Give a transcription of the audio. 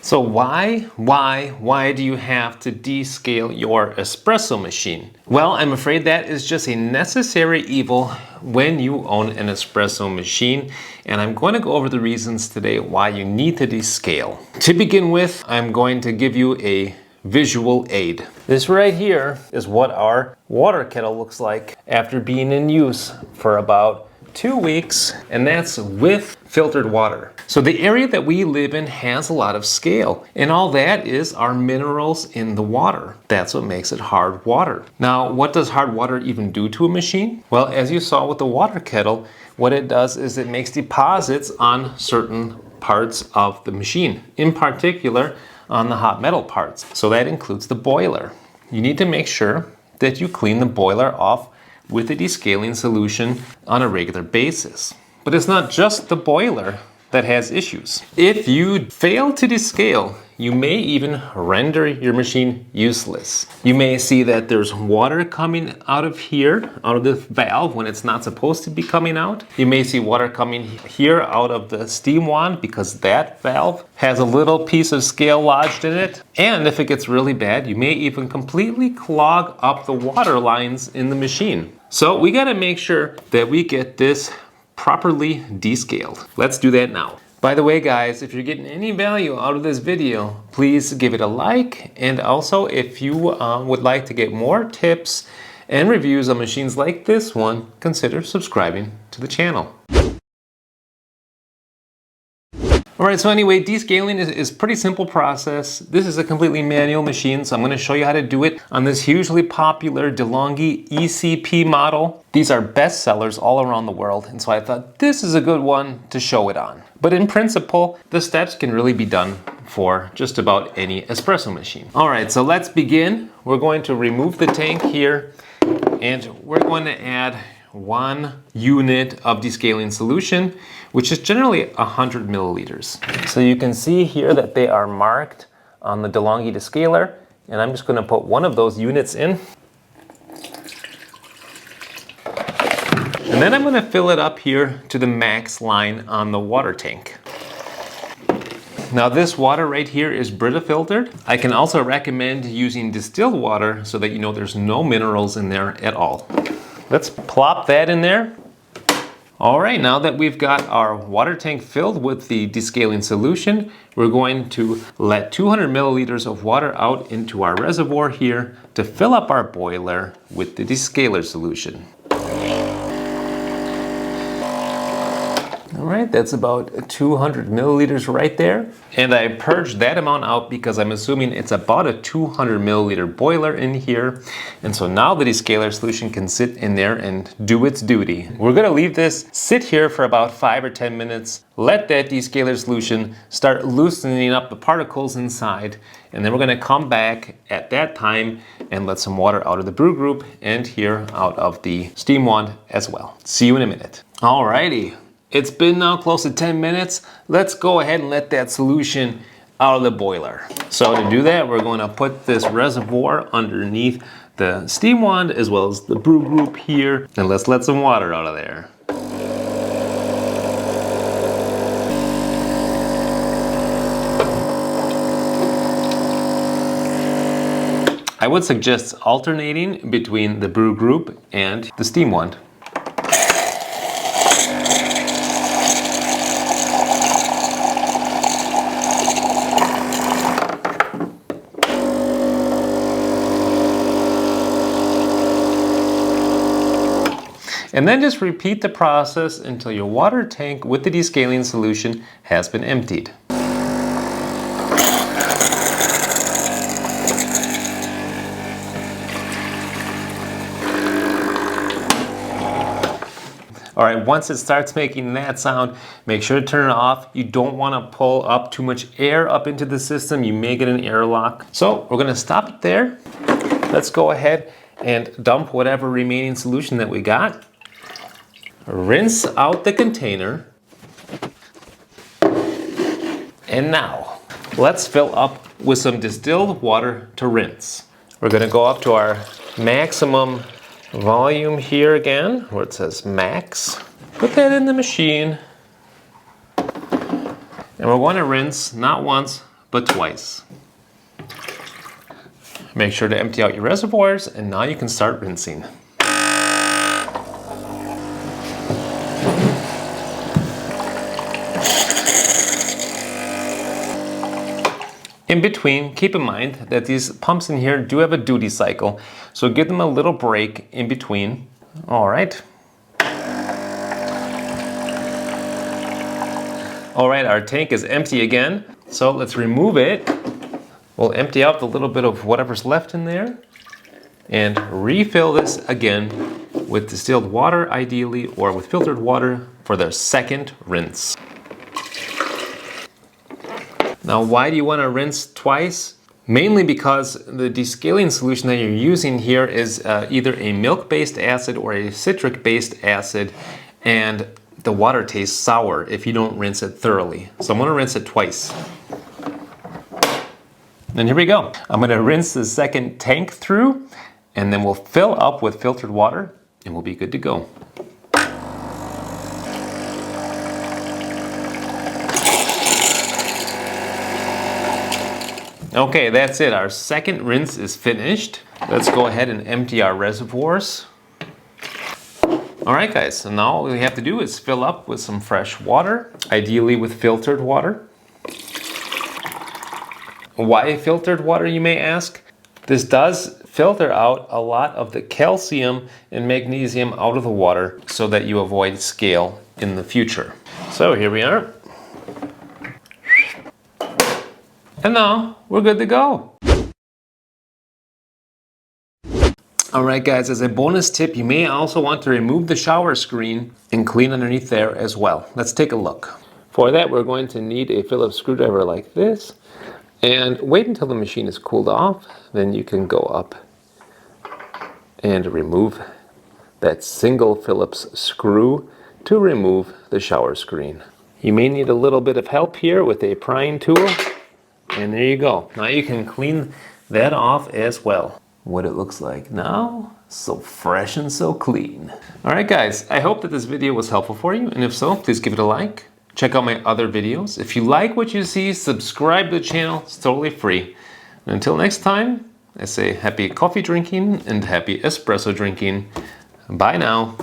So why do you have to descale your espresso machine? Well, I'm afraid that is just a necessary evil when you own an espresso machine, and I'm going to go over the reasons today why you need to descale. To begin with, I'm going to give you a visual aid. This right here is what our water kettle looks like after being in use for about 2 weeks, and that's with filtered water. So the area that we live in has a lot of scale, and all that is our minerals in the water. That's what makes it hard water. Now, what does hard water even do to a machine? Well, as you saw with the water kettle, what it does is it makes deposits on certain parts of the machine, in particular on the hot metal parts. So that includes the boiler. You need to make sure that you clean the boiler off with a descaling solution on a regular basis. But it's not just the boiler that has issues. If you fail to descale, you may even render your machine useless. You may see that there's water coming out of here, out of the valve when it's not supposed to be coming out. You may see water coming here out of the steam wand because that valve has a little piece of scale lodged in it. And if it gets really bad, you may even completely clog up the water lines in the machine. So we gotta make sure that we get this properly descaled. Let's do that now. By the way, guys, if you're getting any value out of this video, please give it a like. And also, if you would like to get more tips and reviews on machines like this one, consider subscribing to the channel. All right, so anyway, descaling is a pretty simple process. This is a completely manual machine, so I'm going to show you how to do it on this hugely popular Delonghi ECP model. These are best sellers all around the world, and so I thought this is a good one to show it on. But in principle, the steps can really be done for just about any espresso machine. All right, so let's begin. We're going to remove the tank here, and we're going to add 1 unit of descaling solution, which is generally 100 milliliters. So you can see here that they are marked on the Delonghi descaler, and I'm just going to put 1 of those units in. And then I'm going to fill it up here to the max line on the water tank. Now this water right here is Brita filtered. I can also recommend using distilled water so that you know there's no minerals in there at all. Let's plop that in there. All right, now that we've got our water tank filled with the descaling solution, we're going to let 200 milliliters of water out into our reservoir here to fill up our boiler with the descaler solution. All right, that's about 200 milliliters right there. And I purged that amount out because I'm assuming it's about a 200 milliliter boiler in here. And so now the descaler solution can sit in there and do its duty. We're gonna leave this sit here for about 5 or 10 minutes. Let that descaler solution start loosening up the particles inside. And then we're gonna come back at that time and let some water out of the brew group and here out of the steam wand as well. See you in a minute. All righty. It's been now close to 10 minutes. Let's go ahead and let that solution out of the boiler. So to do that, we're going to put this reservoir underneath the steam wand as well as the brew group here. And let's let some water out of there. I would suggest alternating between the brew group and the steam wand. And then just repeat the process until your water tank with the descaling solution has been emptied. All right, once it starts making that sound, make sure to turn it off. You don't want to pull up too much air up into the system. You may get an airlock. So we're going to stop it there. Let's go ahead and dump whatever remaining solution that we got. Rinse out the container. And now, let's fill up with some distilled water to rinse. We're going to go up to our maximum volume here again, where it says max. Put that in the machine. And we're going to rinse not once, but twice. Make sure to empty out your reservoirs, and now you can start rinsing. In between, keep in mind that these pumps in here do have a duty cycle, so give them a little break in between. All right. All right, our tank is empty again, so let's remove it. We'll empty out the little bit of whatever's left in there and refill this again with distilled water ideally, or with filtered water for their second rinse. Now, why do you want to rinse twice? Mainly because the descaling solution that you're using here is either a milk-based acid or a citric-based acid, and the water tastes sour if you don't rinse it thoroughly. So I'm going to rinse it twice. And here we go. I'm going to rinse the second tank through, and then we'll fill up with filtered water, and we'll be good to go. Okay, that's it. Our second rinse is finished. Let's go ahead and empty our reservoirs. All right, guys, so now all we have to do is fill up with some fresh water, ideally with filtered water. Why filtered water, you may ask? This does filter out a lot of the calcium and magnesium out of the water so that you avoid scale in the future. So here we are. And now we're good to go. All right, guys, as a bonus tip, you may also want to remove the shower screen and clean underneath there as well. Let's take a look. For that, we're going to need a Phillips screwdriver like this, and wait until the machine is cooled off. Then you can go up and remove that single Phillips screw to remove the shower screen. You may need a little bit of help here with a prying tool. And there you go. Now you can clean that off as well. What it looks like now, so fresh and so clean. All right, guys, I hope that this video was helpful for you. And if so, please give it a like. Check out my other videos. If you like what you see, subscribe to the channel. It's totally free. And until next time, I say happy coffee drinking and happy espresso drinking. Bye now.